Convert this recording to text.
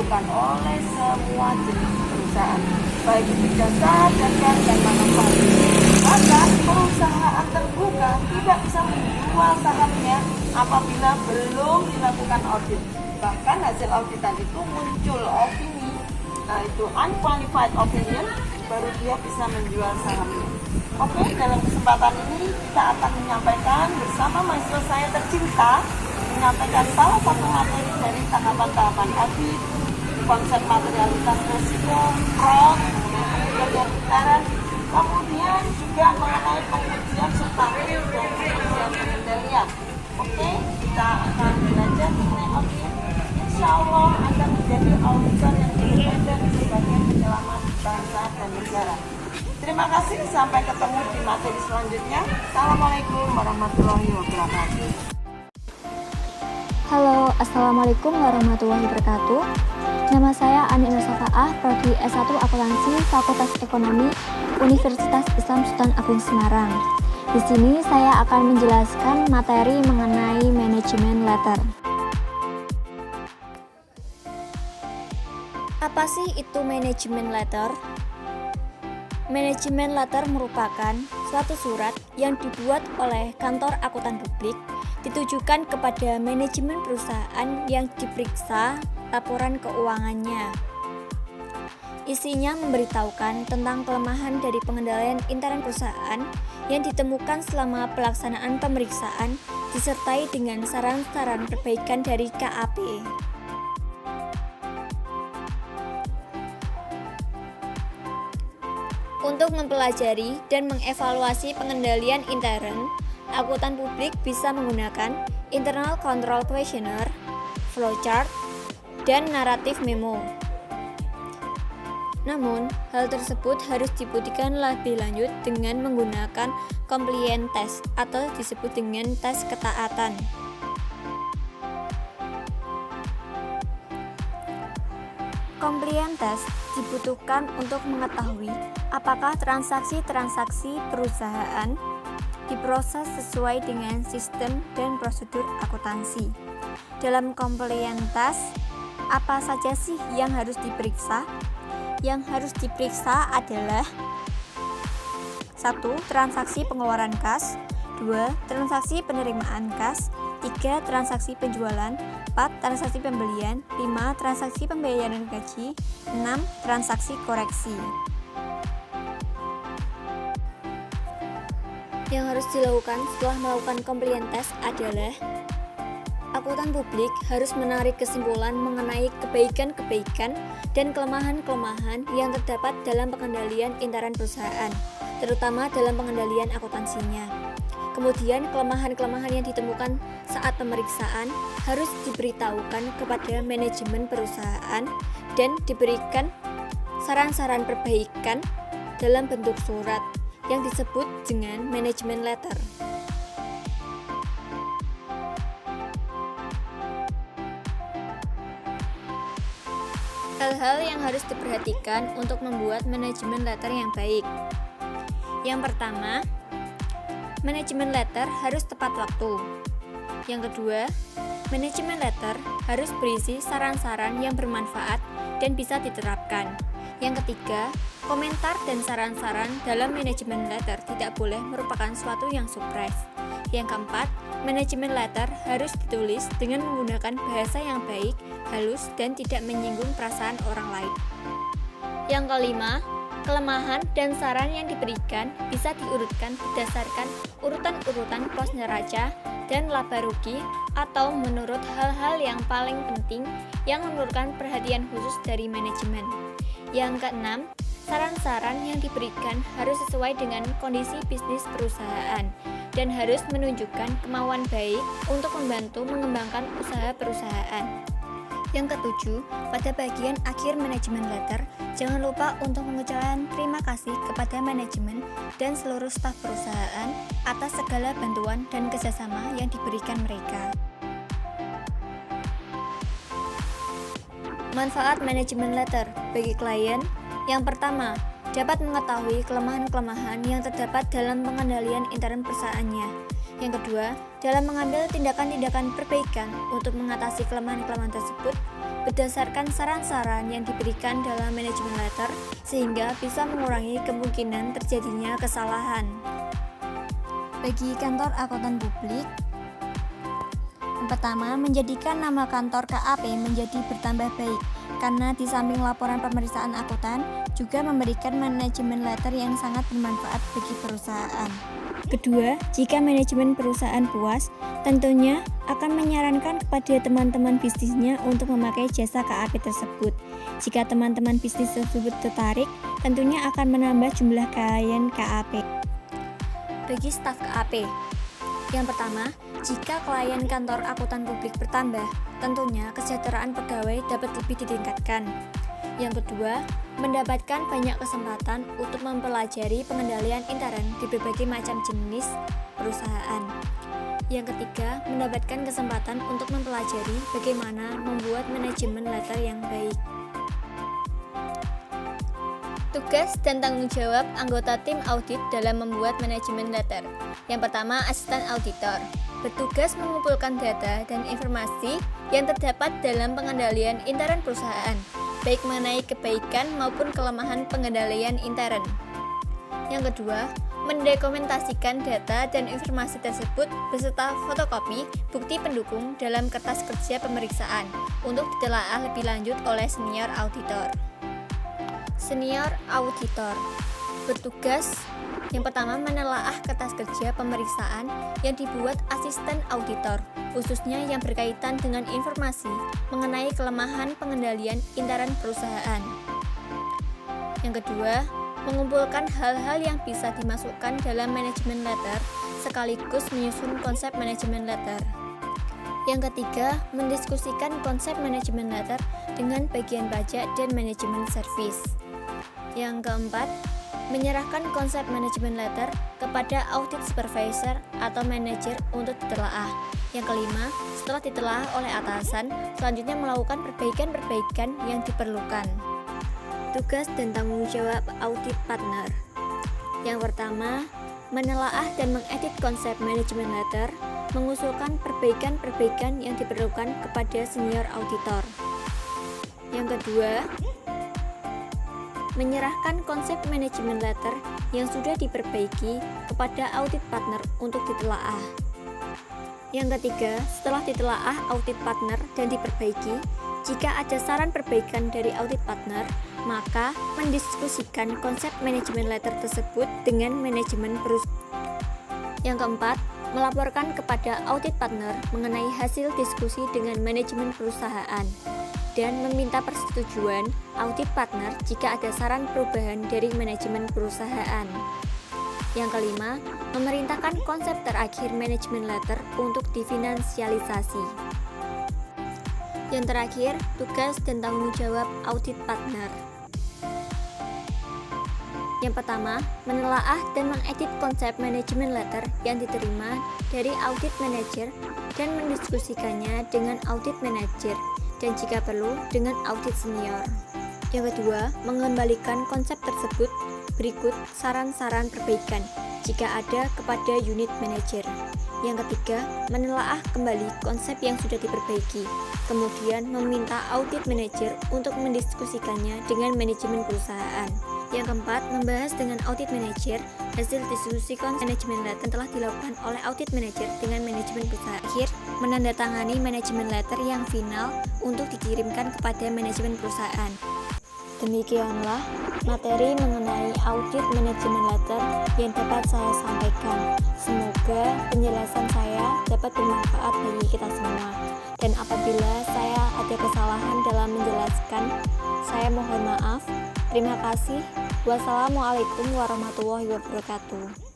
diperlukan oleh semua jenis perusahaan, baik itu jasa, dagang, dan manufaktur. Maka perusahaan terbuka tidak bisa menjual sahamnya apabila belum dilakukan audit. Bahkan hasil auditan itu muncul opini, itu unqualified opinion, baru dia bisa menjual sahamnya. Oke, dalam kesempatan ini kita akan menyampaikan bersama mahasiswa saya tercinta, menyampaikan salah satu materi dari tahapan-tahapan audit, konsep materialitas resiko, fraud, kemudian intern, kemudian juga mengenai pengujian substantif dan pengujian pengendalian. Oke, kita akan belajar mengenai audit. Insya Allah akan menjadi auditor yang independen sebagai penyelamat bangsa dan negara. Terima kasih, sampai ketemu di materi selanjutnya. Assalamualaikum warahmatullahi wabarakatuh. Halo, Assalamualaikum warahmatullahi wabarakatuh. Nama saya Ani Nur Safaah, Prodi S1 Akuntansi Fakultas Ekonomi Universitas Islam Sultan Agung Semarang. Di sini saya akan menjelaskan materi mengenai manajemen letter. Apa sih itu manajemen letter? Manajemen letter merupakan suatu surat yang dibuat oleh kantor akuntan publik ditujukan kepada manajemen perusahaan yang diperiksa laporan keuangannya. Isinya memberitahukan tentang kelemahan dari pengendalian intern perusahaan yang ditemukan selama pelaksanaan pemeriksaan disertai dengan saran-saran perbaikan dari KAP. Untuk mempelajari dan mengevaluasi pengendalian intern, akuntan publik bisa menggunakan Internal Control Questionnaire, Flowchart, dan Naratif Memo. Namun, hal tersebut harus dibuktikan lebih lanjut dengan menggunakan Compliance Test atau disebut dengan tes ketaatan. Compliance Test dibutuhkan untuk mengetahui apakah transaksi-transaksi perusahaan diproses sesuai dengan sistem dan prosedur akuntansi. Dalam Compliance Test, apa saja sih yang harus diperiksa? Yang harus diperiksa adalah 1. Transaksi pengeluaran kas, 2. Transaksi penerimaan kas, 3. Transaksi penjualan, 4. Transaksi pembelian, 5. Transaksi pembayaran gaji, 6. Transaksi koreksi. Yang harus dilakukan setelah melakukan compliance test adalah akuntan publik harus menarik kesimpulan mengenai kebaikan-kebaikan dan kelemahan-kelemahan yang terdapat dalam pengendalian intern perusahaan, terutama dalam pengendalian akuntansinya. Kemudian, kelemahan-kelemahan yang ditemukan saat pemeriksaan harus diberitahukan kepada manajemen perusahaan dan diberikan saran-saran perbaikan dalam bentuk surat yang disebut dengan manajemen letter. Hal-hal yang harus diperhatikan untuk membuat manajemen letter yang baik. Yang pertama, manajemen letter harus tepat waktu. Yang kedua, manajemen letter harus berisi saran-saran yang bermanfaat dan bisa diterapkan. Yang ketiga, komentar dan saran-saran dalam manajemen letter tidak boleh merupakan suatu yang surprise. Yang keempat, manajemen letter harus ditulis dengan menggunakan bahasa yang baik, halus, dan tidak menyinggung perasaan orang lain. Yang kelima, kelemahan dan saran yang diberikan bisa diurutkan berdasarkan urutan-urutan pos neraca dan laba rugi atau menurut hal-hal yang paling penting yang memerlukan perhatian khusus dari manajemen. Yang keenam, saran-saran yang diberikan harus sesuai dengan kondisi bisnis perusahaan dan harus menunjukkan kemauan baik untuk membantu mengembangkan usaha perusahaan. Yang ketujuh, pada bagian akhir manajemen letter, jangan lupa untuk mengucapkan terima kasih kepada manajemen dan seluruh staf perusahaan atas segala bantuan dan kerjasama yang diberikan mereka. Manfaat manajemen letter bagi klien. Yang pertama, dapat mengetahui kelemahan-kelemahan yang terdapat dalam pengendalian intern perusahaannya. Yang kedua, dalam mengambil tindakan-tindakan perbaikan untuk mengatasi kelemahan-kelemahan tersebut. berdasarkan saran-saran yang diberikan dalam manajemen letter sehingga bisa mengurangi kemungkinan terjadinya kesalahan. Bagi kantor akuntan publik, yang pertama, menjadikan nama kantor KAP menjadi bertambah baik karena di samping laporan pemeriksaan akuntan juga memberikan manajemen letter yang sangat bermanfaat bagi perusahaan. Kedua, jika manajemen perusahaan puas, tentunya akan menyarankan kepada teman-teman bisnisnya untuk memakai jasa KAP tersebut. Jika teman-teman bisnis tersebut tertarik, tentunya akan menambah jumlah klien KAP. Bagi staf KAP, yang pertama, jika klien kantor akuntan publik bertambah, tentunya kesejahteraan pegawai dapat lebih ditingkatkan. Yang kedua, mendapatkan banyak kesempatan untuk mempelajari pengendalian intern di berbagai macam jenis perusahaan. Yang ketiga, mendapatkan kesempatan untuk mempelajari bagaimana membuat manajemen letter yang baik. Tugas dan tanggung jawab anggota tim audit dalam membuat manajemen letter. Yang pertama, asisten auditor bertugas mengumpulkan data dan informasi yang terdapat dalam pengendalian intern perusahaan, baik mengenai kebaikan maupun kelemahan pengendalian intern. Yang kedua, mendokumentasikan data dan informasi tersebut beserta fotokopi bukti pendukung dalam kertas kerja pemeriksaan untuk ditelaah lebih lanjut oleh senior auditor. Senior auditor bertugas yang pertama menelaah kertas kerja pemeriksaan yang dibuat asisten auditor, khususnya yang berkaitan dengan informasi mengenai kelemahan pengendalian intern perusahaan. Yang kedua, mengumpulkan hal-hal yang bisa dimasukkan dalam manajemen letter sekaligus menyusun konsep manajemen letter. Yang ketiga, mendiskusikan konsep manajemen letter dengan bagian pajak dan manajemen servis. Yang keempat, menyerahkan konsep manajemen letter kepada audit supervisor atau manajer untuk ditelaah. Yang kelima, setelah ditelaah oleh atasan, selanjutnya melakukan perbaikan-perbaikan yang diperlukan. Tugas dan tanggung jawab audit partner. Yang pertama, menelaah dan mengedit konsep manajemen letter, mengusulkan perbaikan-perbaikan yang diperlukan kepada senior auditor. Yang kedua, menyerahkan konsep manajemen letter yang sudah diperbaiki kepada audit partner untuk ditelaah. Yang ketiga, setelah ditelaah audit partner dan diperbaiki, jika ada saran perbaikan dari audit partner, maka mendiskusikan konsep manajemen letter tersebut dengan manajemen perusahaan. Yang keempat, melaporkan kepada audit partner mengenai hasil diskusi dengan manajemen perusahaan dan meminta persetujuan audit partner jika ada saran perubahan dari manajemen perusahaan. Yang kelima, memerintahkan konsep terakhir manajemen letter untuk difinansialisasi. Yang terakhir, tugas dan tanggung jawab audit partner. Yang pertama, menelaah dan mengedit konsep manajemen letter yang diterima dari audit manager dan mendiskusikannya dengan audit manager dan jika perlu dengan audit senior. Yang kedua, mengembalikan konsep tersebut berikut saran-saran perbaikan jika ada kepada unit manager. Yang ketiga, menelaah kembali konsep yang sudah diperbaiki, kemudian meminta audit manager untuk mendiskusikannya dengan manajemen perusahaan. Yang keempat, membahas dengan audit manager hasil diskusi konsep manajemen letter telah dilakukan oleh audit manager dengan manajemen perusahaan. Akhir, menandatangani manajemen letter yang final untuk dikirimkan kepada manajemen perusahaan. Demikianlah materi mengenai audit manajemen letter yang dapat saya sampaikan. Semoga penjelasan saya dapat bermanfaat bagi kita semua. Dan apabila saya ada kesalahan dalam menjelaskan, saya mohon maaf. Terima kasih. Wassalamualaikum warahmatullahi wabarakatuh.